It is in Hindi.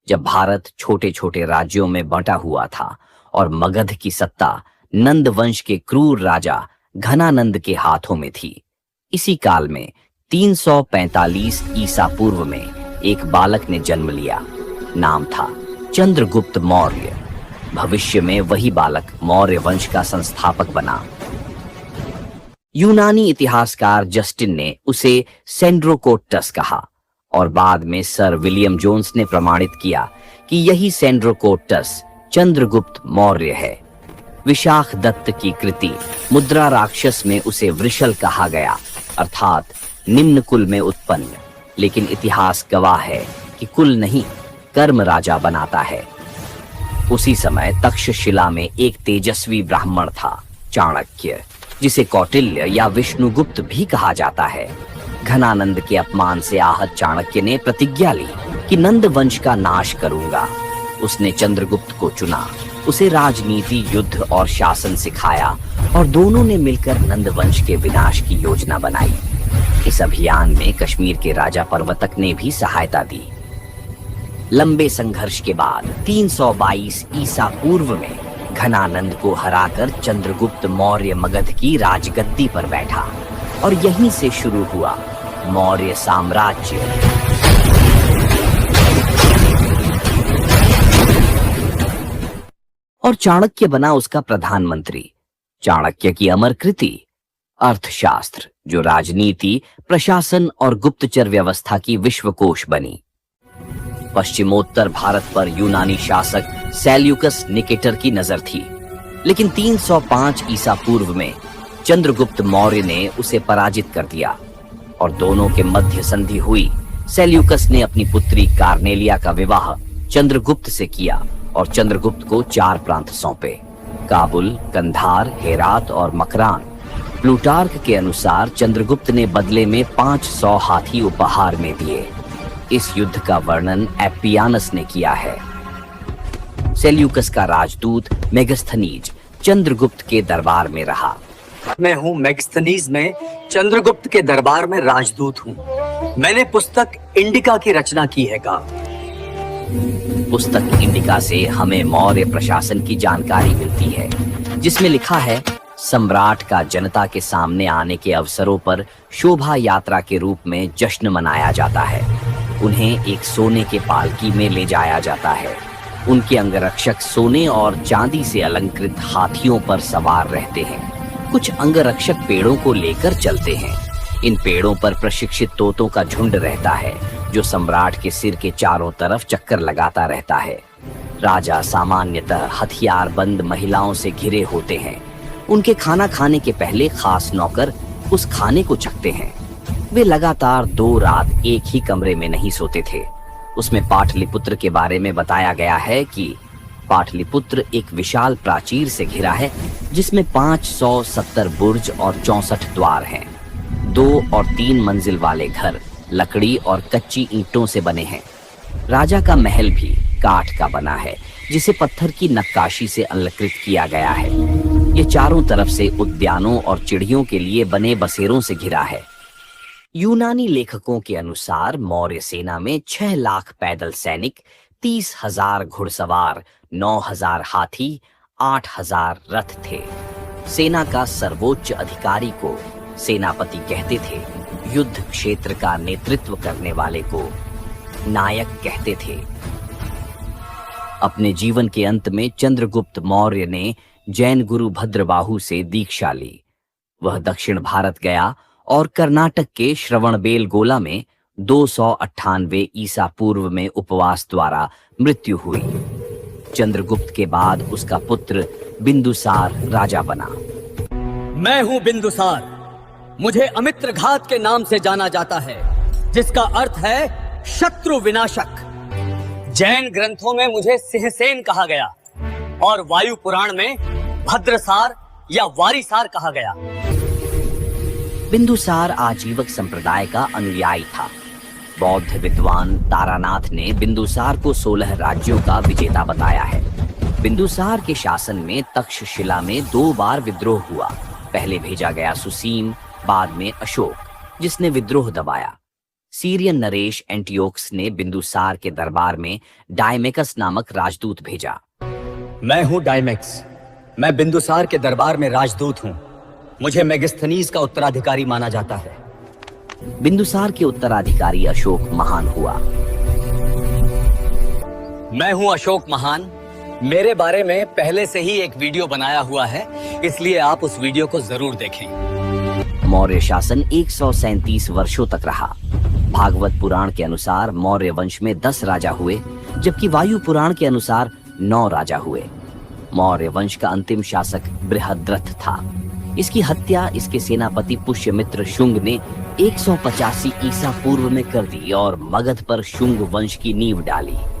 जब भारत छोटे छोटे राज्यों में बंटा हुआ था और मगध की सत्ता नंद वंश के क्रूर राजा घनानंद के हाथों में थी। इसी काल में 345 ईसा पूर्व में एक बालक ने जन्म लिया। नाम था चंद्रगुप्त मौर्य। भविष्य में वही बालक मौर्य वंश का संस्थापक बना। यूनानी इतिहासकार जस्टिन ने उसे सेंड्रोकोट्टस कहा और बाद में सर विलियम जोन्स ने प्रमाणित किया कि यही सेंड्रोकोट्टस चंद्रगुप्त मौर्य है। विशाख दत्त की कृति मुद्रा राक्षस में उसे वृषल कहा गया, अर्थात निम्न कुल में उत्पन्न। लेकिन इतिहास गवाह है कि कुल नहीं, कर्म राजा बनाता है। उसी समय तक्षशिला में एक तेजस्वी ब्राह्मण था, चाणक्य, जिसे कौटिल्य या विष्णुगुप्त भी कहा जाता है। घनानंद के अपमान से आहत चाणक्य ने प्रतिज्ञा ली कि नंद वंश का नाश करूंगा। उसने चंद्रगुप्त को चुना, उसे राजनीति, युद्ध और शासन सिखाया और दोनों ने मिलकर नंद वंश के विनाश की योजना बनाई। इस अभियान में कश्मीर के राजा पर्वतक ने भी सहायता दी। लंबे संघर्ष के बाद 322 ईसा पूर्व में घनानंद को हराकर चंद्रगुप्त मौर्य मगध की राजगद्दी पर बैठा और यहीं से शुरू हुआ मौर्य साम्राज्य। और चाणक्य बना उसका प्रधानमंत्री। चाणक्य की अमर कृति अर्थशास्त्र, जो राजनीति, प्रशासन और गुप्तचर व्यवस्था की विश्वकोश बनी। पश्चिमोत्तर भारत पर यूनानी शासक सेल्यूकस निकेटर की नजर थी, लेकिन 305 ईसा पूर्व में चंद्रगुप्त मौर्य ने उसे पराजित कर दिया और दोनों के मध्य संधि हुई। सेल्यूकस ने अपनी पुत्री कार्नेलिया का विवाह चंद्रगुप्त से किया और चंद्रगुप्त को 4 प्रांत सौंपे: काबुल, कंधार, हेरात और मकरान। प्लूटार्क के अनुसार चंद्रगुप्त ने बदले में 500 हाथी उपहार में दिए। इस युद्ध का वर्णन एपियानस ने किया है। सेल्यूकस का राजदूत मेगस्थनीज चंद्रगुप्त के दरबार में रहा। मैं हूँ मेगस्थनीज में चंद्रगुप्त के दरबार में राजदूत हूँ। मैंने पुस्तक इंडिका की रचना की है का। पुस्तक इंडिका से हमें मौर्य प्रशासन की जानकारी मिलती है, जिसमें लिखा है सम्राट का जनता के सामने आने के अवसरों पर शोभा यात्रा के रूप में जश्न मनाया जाता है। उन्हें एक सोने के पालकी में ले जाया जाता है। उनके अंगरक्षक सोने और चांदी से अलंकृत हाथियों पर सवार रहते हैं। कुछ अंगरक्षक पेड़ों को लेकर चलते हैं। इन पेड़ों पर प्रशिक्षित तोतों का झुंड रहता है, जो सम्राट के सिर के चारों तरफ चक्कर लगाता रहता है। राजा सामान्यतः हथियारबंद महिलाओं से घिरे होते हैं। उनके खाना खाने के पहले खास नौकर उस खाने को चखते हैं। वे लगातार 2 रात एक ही कमरे में नहीं सोते थे। उसमें पाटलिपुत्र के बारे में बताया गया है कि पाटलिपुत्र एक विशाल प्राचीर से घिरा है, जिसमें 570 बुर्ज और 64 द्वार हैं। 2 और 3 मंजिल वाले घर लकड़ी और कच्ची ईंटों से बने हैं। राजा का महल भी काठ का बना है, जिसे पत्थर की नक्काशी से अलंकृत किया गया है। ये चारों तरफ से उद्यानों और चिड़ियों के लिए बने बसेरों से घिरा है। यूनानी लेखकों के अनुसार मौर्य सेना में 6 लाख पैदल सैनिक, 30,000 घुड़सवार, 9,000 हाथी, 8,000 रथ थे। सेना का सर्वोच्च अधिकारी को सेनापति कहते थे। युद्ध क्षेत्र का नेतृत्व करने वाले को नायक कहते थे। अपने जीवन के अंत में चंद्रगुप्त मौर्य ने जैन गुरु भद्रबाहु से दीक्षा ली। वह दक्षिण भारत गया और कर्नाटक के श्रवणबेलगोला में 298 ईसा पूर्व में उपवास द्वारा मृत्यु हुई। चंद्रगुप्त के बाद उसका पुत्र बिंदुसार राजा बना। मैं हूँ बिंदुसार। मुझे अमित्र घात के नाम से जाना जाता है, जिसका अर्थ है शत्रु विनाशक। जैन ग्रंथों में मुझे सिंहसेन कहा गया और वायु पुराण में भद्रसार या वारीसार कहा गया। बिंदुसार आजीवक संप्रदाय का अनुयायी था। बौद्ध विद्वान तारानाथ ने बिंदुसार को 16 राज्यों का विजेता बताया है। बिंदुसार के शासन में तक्षशिला में 2 बार विद्रोह हुआ। पहले भेजा गया सुसीम, बाद में अशोक, जिसने विद्रोह दबाया। सीरियन नरेश एंटियोक्स ने बिंदुसार के दरबार में डायमेकस नामक राजदूत भेजा। मैं हूं डायमेक्स। मैं बिंदुसार के दरबार में राजदूत हूं। मुझे मेगिस्थनीज का उत्तराधिकारी माना जाता है। बिंदुसार के उत्तराधिकारी अशोक महान हुआ। मैं हूं अशोक महान। मेरे बारे में पहले से ही एक वीडियो बनाया हुआ है, इसलिए आप उस वीडियो को जरूर देखें। मौर्य शासन 137 वर्षों तक रहा। भागवत पुराण के अनुसार मौर्य वंश में 10 राजा हुए, जबकि वायु पुराण के अनुसार 9 राजा हुए। मौर्य वंश का अंतिम शासक बृहद्रथ था। इसकी हत्या इसके सेनापति पुष्यमित्र शुंग ने 185 ईसा पूर्व में कर दी और मगध पर शुंग वंश की नींव डाली।